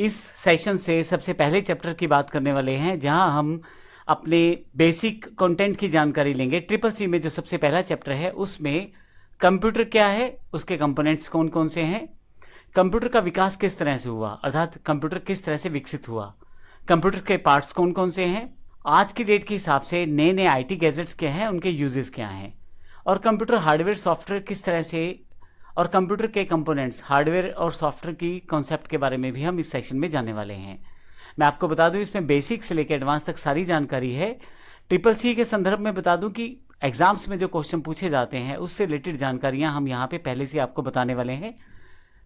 इस सेशन से सबसे पहले चैप्टर की बात करने वाले हैं, जहां हम अपने बेसिक कंटेंट की जानकारी लेंगे। ट्रिपल सी में जो सबसे पहला चैप्टर है उसमें कंप्यूटर क्या है, उसके कंपोनेंट्स कौन कौन से हैं, कंप्यूटर का विकास किस तरह से हुआ, अर्थात कंप्यूटर किस तरह से विकसित हुआ, कंप्यूटर के पार्ट्स कौन कौन से हैं, आज की डेट के हिसाब से नए नए आईटी गैजेट्स क्या हैं, उनके यूजेस क्या हैं, और कंप्यूटर हार्डवेयर सॉफ्टवेयर किस तरह से, और कंप्यूटर के कंपोनेंट्स हार्डवेयर और सॉफ्टवेयर की कॉन्सेप्ट के बारे में भी हम इस सेशन में जानने वाले हैं। मैं आपको बता दूं, इसमें बेसिक से लेकर एडवांस तक सारी जानकारी है। ट्रिपल सी के संदर्भ में बता दूं कि एग्जाम्स में जो क्वेश्चन पूछे जाते हैं उससे रिलेटेड जानकारियां हम यहाँ पे पहले से आपको बताने वाले हैं,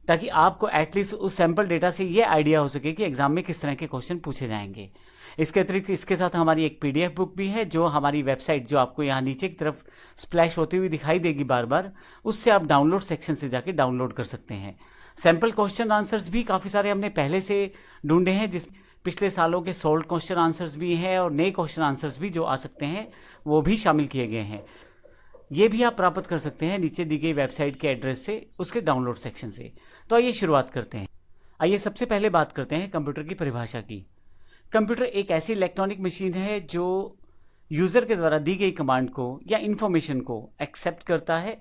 ताकि आपको एटलीस्ट उस सैंपल डेटा से ये आइडिया हो सके कि एग्जाम में किस तरह के क्वेश्चन पूछे जाएंगे। इसके अतिरिक्त इसके साथ हमारी एक पीडीएफ बुक भी है, जो हमारी वेबसाइट, जो आपको यहाँ नीचे की तरफ स्प्लैश होती हुई दिखाई देगी बार बार, उससे आप डाउनलोड सेक्शन से जाके डाउनलोड कर सकते हैं। सैंपल क्वेश्चन आंसर्स भी काफ़ी सारे हमने पहले से ढूंढे हैं, जिस पिछले सालों के सोल्ड क्वेश्चन आंसर्स भी हैं और नए क्वेश्चन आंसर्स भी जो आ सकते हैं वो भी शामिल किए गए हैं। ये भी आप प्राप्त कर सकते हैं नीचे दी गई वेबसाइट के एड्रेस से, उसके डाउनलोड सेक्शन से। तो आइए शुरुआत करते हैं। आइए सबसे पहले बात करते हैं कंप्यूटर की परिभाषा की। कंप्यूटर एक ऐसी इलेक्ट्रॉनिक मशीन है जो यूज़र के द्वारा दी गई कमांड को या इन्फॉर्मेशन को एक्सेप्ट करता है,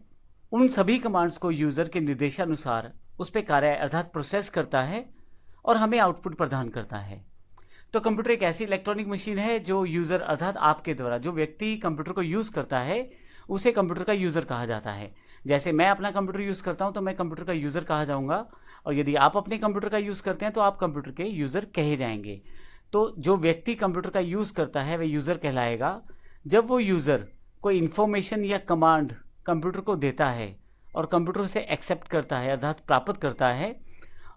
उन सभी कमांड्स को यूज़र के निर्देशानुसार उस पर कार्य अर्थात प्रोसेस करता है और हमें आउटपुट प्रदान करता है। तो कंप्यूटर एक ऐसी इलेक्ट्रॉनिक मशीन है जो यूज़र अर्थात आपके द्वारा, जो व्यक्ति कंप्यूटर को यूज़ करता है उसे कंप्यूटर का यूज़र कहा जाता है। जैसे मैं अपना कंप्यूटर यूज़ करता हूं तो मैं कंप्यूटर का यूज़र कहा जाऊंगा, और यदि आप अपने कंप्यूटर का यूज़ करते हैं तो आप कंप्यूटर के यूज़र कहे जाएंगे। तो जो व्यक्ति कंप्यूटर का यूज़ करता है वह यूज़र कहलाएगा। जब वो यूज़र कोई इन्फॉर्मेशन या कमांड कंप्यूटर को देता है और कंप्यूटर उसे एक्सेप्ट करता है अर्थात प्राप्त करता है,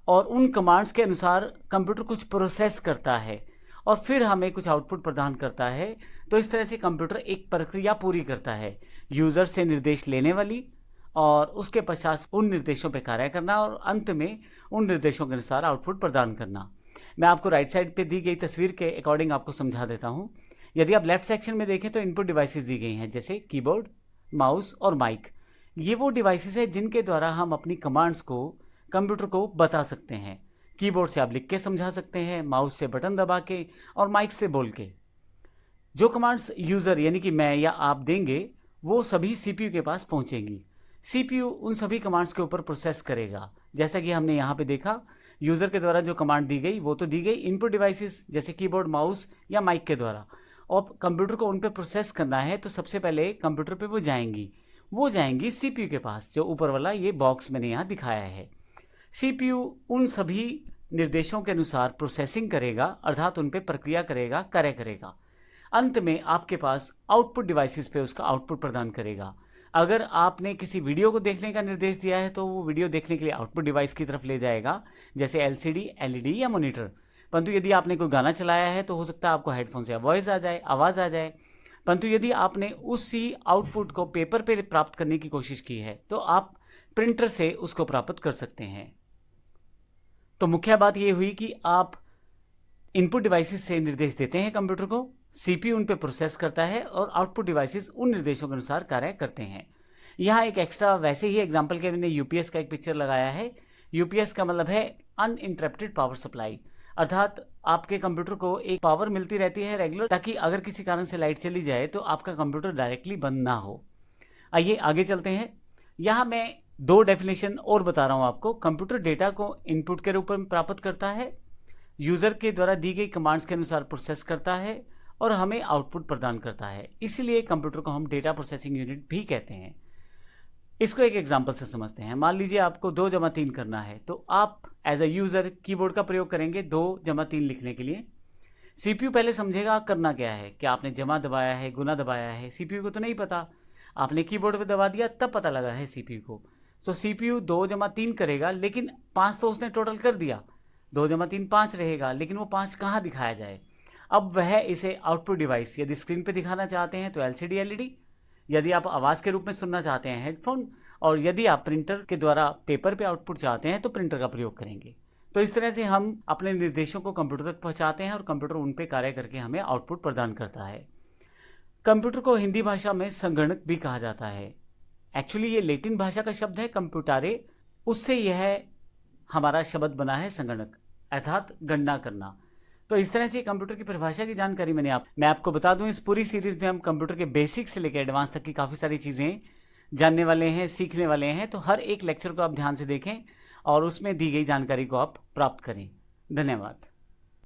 और उन कमांड्स के अनुसार कंप्यूटर कुछ प्रोसेस करता है और फिर हमें कुछ आउटपुट प्रदान करता है, तो इस तरह से कंप्यूटर एक प्रक्रिया पूरी करता है, यूज़र से निर्देश लेने वाली, और उसके पश्चात उन निर्देशों पर कार्य करना और अंत में उन निर्देशों के अनुसार आउटपुट प्रदान करना। मैं आपको राइट साइड पे दी गई तस्वीर के अकॉर्डिंग आपको समझा देता हूं। यदि आप लेफ्ट सेक्शन में देखें तो इनपुट डिवाइसेस दी गई हैं, जैसे कीबोर्ड, माउस और माइक। ये वो डिवाइसेस हैं जिनके द्वारा हम अपनी कमांड्स को कंप्यूटर को बता सकते हैं। कीबोर्ड से आप लिख के समझा सकते हैं, माउस से बटन दबा के, और माइक से बोल के। जो कमांड्स यूज़र यानी कि मैं या आप देंगे वो सभी सीपीयू के पास पहुंचेंगी। सीपीयू उन सभी कमांड्स के ऊपर प्रोसेस करेगा। जैसा कि हमने यहाँ पे देखा, यूज़र के द्वारा जो कमांड दी गई वो तो दी गई इनपुट डिवाइसेस जैसे कीबोर्ड, माउस या माइक के द्वारा, और कंप्यूटर को उन पे प्रोसेस करना है तो सबसे पहले कंप्यूटर पे वो जाएंगी सीपीयू के पास, जो ऊपर वाला ये बॉक्स मैंने यहाँ दिखाया है। सीपीयू उन सभी निर्देशों के अनुसार प्रोसेसिंग करेगा अर्थात उन पे प्रक्रिया करेगा, कार्य करेगा। अंत में आपके पास आउटपुट डिवाइसेस पे उसका आउटपुट प्रदान करेगा। अगर आपने किसी वीडियो को देखने का निर्देश दिया है तो वो वीडियो देखने के लिए आउटपुट डिवाइस की तरफ ले जाएगा, जैसे एलसीडी, एलईडी या मॉनिटर। परंतु यदि आपने कोई गाना चलाया है तो हो सकता है आपको हेडफोन से आवाज़ आ जाए। परंतु यदि आपने उसी आउटपुट को पेपर पे प्राप्त करने की कोशिश की है तो आप प्रिंटर से उसको प्राप्त कर सकते हैं। तो मुख्य बात यह हुई कि आप इनपुट डिवाइसेस से निर्देश देते हैं कंप्यूटर को, सीपीयू उन पे प्रोसेस करता है और आउटपुट डिवाइसेस उन निर्देशों के अनुसार कार्य करते हैं। यहाँ एक एक्स्ट्रा वैसे ही एग्जांपल के मैंने यूपीएस का एक पिक्चर लगाया है। यूपीएस का मतलब है अनइंटरप्टेड पावर सप्लाई, अर्थात आपके कंप्यूटर को एक पावर मिलती रहती है रेगुलर, ताकि अगर किसी कारण से लाइट चली जाए तो आपका कंप्यूटर डायरेक्टली बंद ना हो। आइए आगे चलते हैं। यहाँ मैं दो डेफिनेशन और बता रहा हूँ आपको। कंप्यूटर डेटा को इनपुट के रूप में प्राप्त करता है, यूज़र के द्वारा दी गई कमांड्स के अनुसार प्रोसेस करता है और हमें आउटपुट प्रदान करता है। इसीलिए कंप्यूटर को हम डेटा प्रोसेसिंग यूनिट भी कहते हैं। इसको एक एग्जांपल से समझते हैं। मान लीजिए आपको 2 जमा 3 करना है, तो आप एज अ यूज़र कीबोर्ड का प्रयोग करेंगे 2 जमा 3 लिखने के लिए। सीपीयू पहले समझेगा करना क्या है, क्या आपने जमा दबाया है, गुना दबाया है। सीपीयू को तो नहीं पता, आपने कीबोर्ड पर दबा दिया तब पता लगा है सीपीयू को। तो सीपीयू 2 जमा 3 करेगा, लेकिन 5 तो उसने टोटल कर दिया, 2 जमा 3 5 रहेगा, लेकिन वो 5 कहाँ दिखाया जाए। अब वह इसे आउटपुट डिवाइस, यदि स्क्रीन पे दिखाना चाहते हैं तो एलसीडी, एलईडी, यदि आप आवाज़ के रूप में सुनना चाहते हैं हेडफोन, और यदि आप प्रिंटर के द्वारा पेपर पे आउटपुट चाहते हैं तो प्रिंटर का प्रयोग करेंगे। तो इस तरह से हम अपने निर्देशों को कंप्यूटर तक पहुंचाते हैं और कंप्यूटर उन पे कार्य करके हमें आउटपुट प्रदान करता है। कंप्यूटर को हिंदी भाषा में संगणक भी कहा जाता है। एक्चुअली ये लैटिन भाषा का शब्द है कंप्यूटारे, उससे यह हमारा शब्द बना है संगणक। अर्थात गणना करना। तो इस तरह से कंप्यूटर की परिभाषा की जानकारी मैं आपको बता दूं, इस पूरी सीरीज में हम कंप्यूटर के बेसिक से लेकर एडवांस तक की काफ़ी सारी चीज़ें जानने वाले हैं, सीखने वाले हैं। तो हर एक लेक्चर को आप ध्यान से देखें और उसमें दी गई जानकारी को आप प्राप्त करें। धन्यवाद।